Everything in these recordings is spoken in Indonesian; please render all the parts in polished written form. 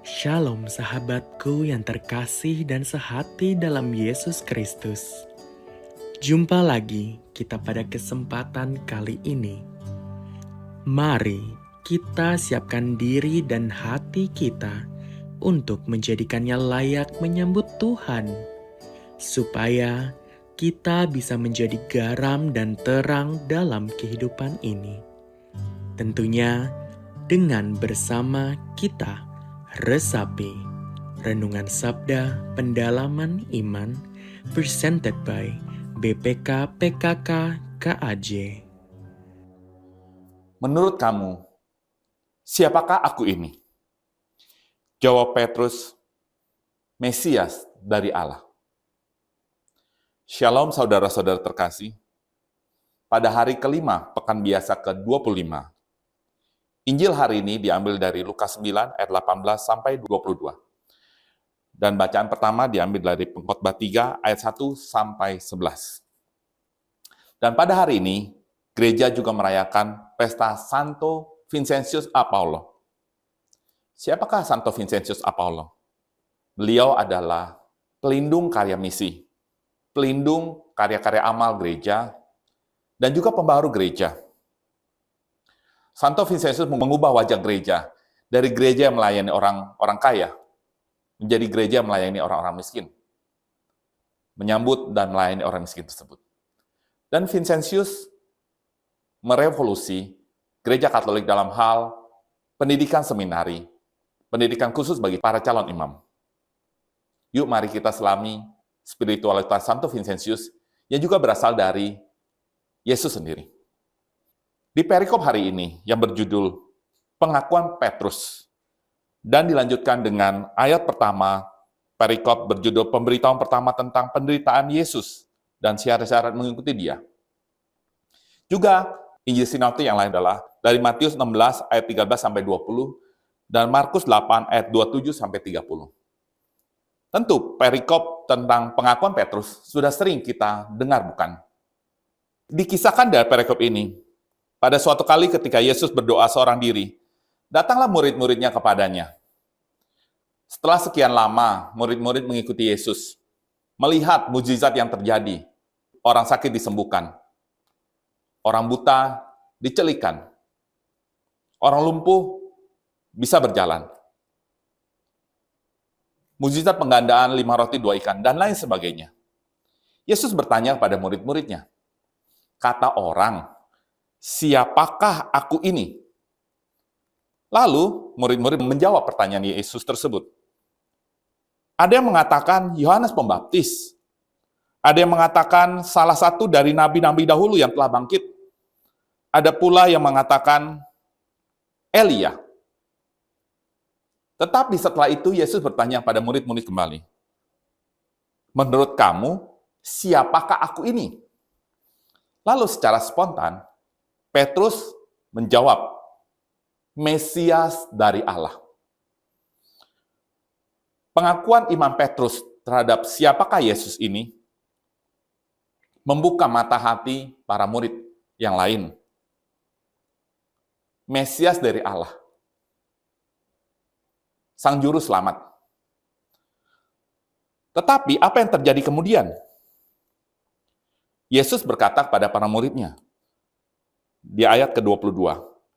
Shalom sahabatku yang terkasih dan sehati dalam Yesus Kristus. Jumpa lagi kita pada kesempatan kali ini. Mari kita siapkan diri dan hati kita untuk menjadikannya layak menyambut Tuhan. Supaya kita bisa menjadi garam dan terang dalam kehidupan ini. Tentunya dengan bersama kita resapi Renungan Sabda Pendalaman Iman presented by BPK PKK KAJ. Menurut kamu, siapakah aku ini? Jawab Petrus, Mesias dari Allah. Shalom saudara-saudara terkasih. Pada hari kelima, pekan biasa ke-25, Injil hari ini diambil dari Lukas 9 ayat 18 sampai 22. Dan bacaan pertama diambil dari Pengkhotbah 3 ayat 1 sampai 11. Dan pada hari ini, gereja juga merayakan pesta Santo Vincentius a Paulo. Siapakah Santo Vincentius a Paulo? Beliau adalah pelindung karya misi, pelindung karya-karya amal gereja, dan juga pembaharu gereja. Santo Vincentius mengubah wajah gereja dari gereja yang melayani orang kaya menjadi gereja yang melayani orang-orang miskin. Menyambut dan melayani orang miskin tersebut. Dan Vincentius merevolusi gereja Katolik dalam hal pendidikan seminari, pendidikan khusus bagi para calon imam. Yuk mari kita selami spiritualitas Santo Vincentius yang juga berasal dari Yesus sendiri. Di perikop hari ini yang berjudul Pengakuan Petrus dan dilanjutkan dengan ayat pertama perikop berjudul Pemberitahuan pertama tentang penderitaan Yesus dan syarat-syarat mengikuti Dia. Juga Injil sinoptik yang lain adalah dari Matius 16 ayat 13 sampai 20 dan Markus 8 ayat 27 sampai 30. Tentu perikop tentang pengakuan Petrus sudah sering kita dengar, bukan? Dikisahkan dari perikop ini, pada suatu kali ketika Yesus berdoa seorang diri, datanglah murid-muridnya kepadanya. Setelah sekian lama, murid-murid mengikuti Yesus, melihat mujizat yang terjadi, orang sakit disembuhkan, orang buta dicelikan, orang lumpuh bisa berjalan, mujizat penggandaan 5 roti 2 ikan, dan lain sebagainya. Yesus bertanya kepada murid-muridnya, kata orang, siapakah aku ini? Lalu, murid-murid menjawab pertanyaan Yesus tersebut. Ada yang mengatakan Yohanes Pembaptis. Ada yang mengatakan salah satu dari nabi-nabi dahulu yang telah bangkit. Ada pula yang mengatakan Elia. Tetapi setelah itu Yesus bertanya pada murid-murid kembali. Menurut kamu, siapakah aku ini? Lalu secara spontan, Petrus menjawab, Mesias dari Allah. Pengakuan iman Petrus terhadap siapakah Yesus ini membuka mata hati para murid yang lain. Mesias dari Allah. Sang Juru Selamat. Tetapi apa yang terjadi kemudian? Yesus berkata kepada para muridnya, di ayat ke-22,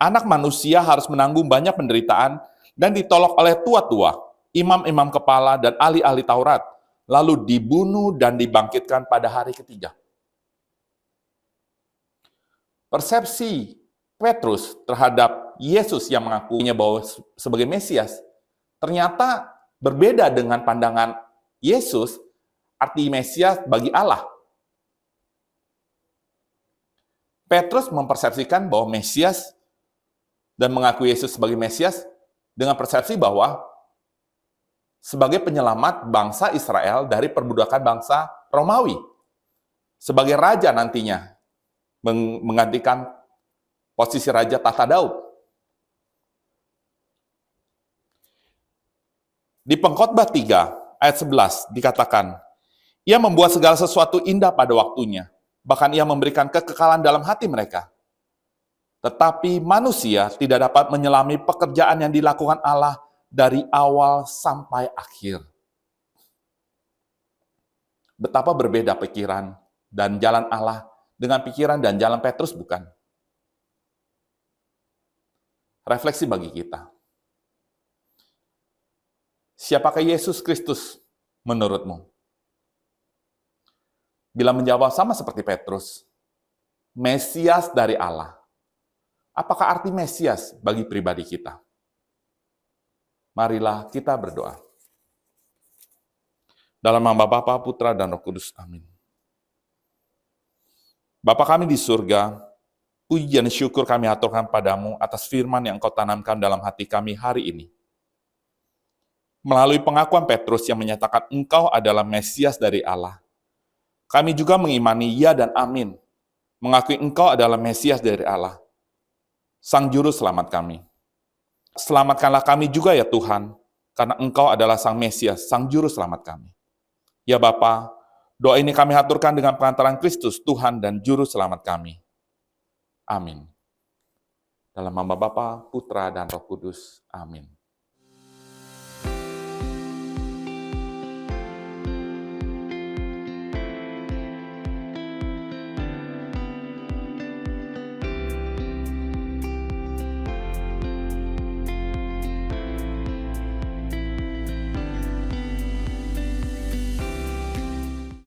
anak manusia harus menanggung banyak penderitaan dan ditolak oleh tua-tua, imam-imam kepala, dan ahli-ahli Taurat, lalu dibunuh dan dibangkitkan pada hari ketiga. Persepsi Petrus terhadap Yesus yang mengakuinya bahwa sebagai Mesias, ternyata berbeda dengan pandangan Yesus, arti Mesias bagi Allah. Petrus mempersepsikan bahwa Mesias dan mengakui Yesus sebagai Mesias dengan persepsi bahwa sebagai penyelamat bangsa Israel dari perbudakan bangsa Romawi. Sebagai raja nantinya menggantikan posisi raja tahta Daud. Di Pengkhotbah 3 ayat 11 dikatakan, ia membuat segala sesuatu indah pada waktunya. Bahkan ia memberikan kekekalan dalam hati mereka. Tetapi manusia tidak dapat menyelami pekerjaan yang dilakukan Allah dari awal sampai akhir. Betapa berbeda pikiran dan jalan Allah dengan pikiran dan jalan Petrus, bukan? Refleksi bagi kita. Siapakah Yesus Kristus menurutmu? Bila menjawab sama seperti Petrus, Mesias dari Allah. Apakah arti Mesias bagi pribadi kita? Marilah kita berdoa. Dalam nama Bapa, Putra, dan Roh Kudus. Amin. Bapa kami di surga, puji dan syukur kami aturkan padamu atas firman yang Engkau tanamkan dalam hati kami hari ini. Melalui pengakuan Petrus yang menyatakan Engkau adalah Mesias dari Allah, kami juga mengimani ya dan amin, mengakui Engkau adalah Mesias dari Allah, Sang Juru Selamat kami. Selamatkanlah kami juga ya Tuhan, karena Engkau adalah Sang Mesias, Sang Juru Selamat kami. Ya Bapa, doa ini kami haturkan dengan pengantaran Kristus, Tuhan dan Juru Selamat kami. Amin. Dalam nama Bapa, Putra, dan Roh Kudus. Amin.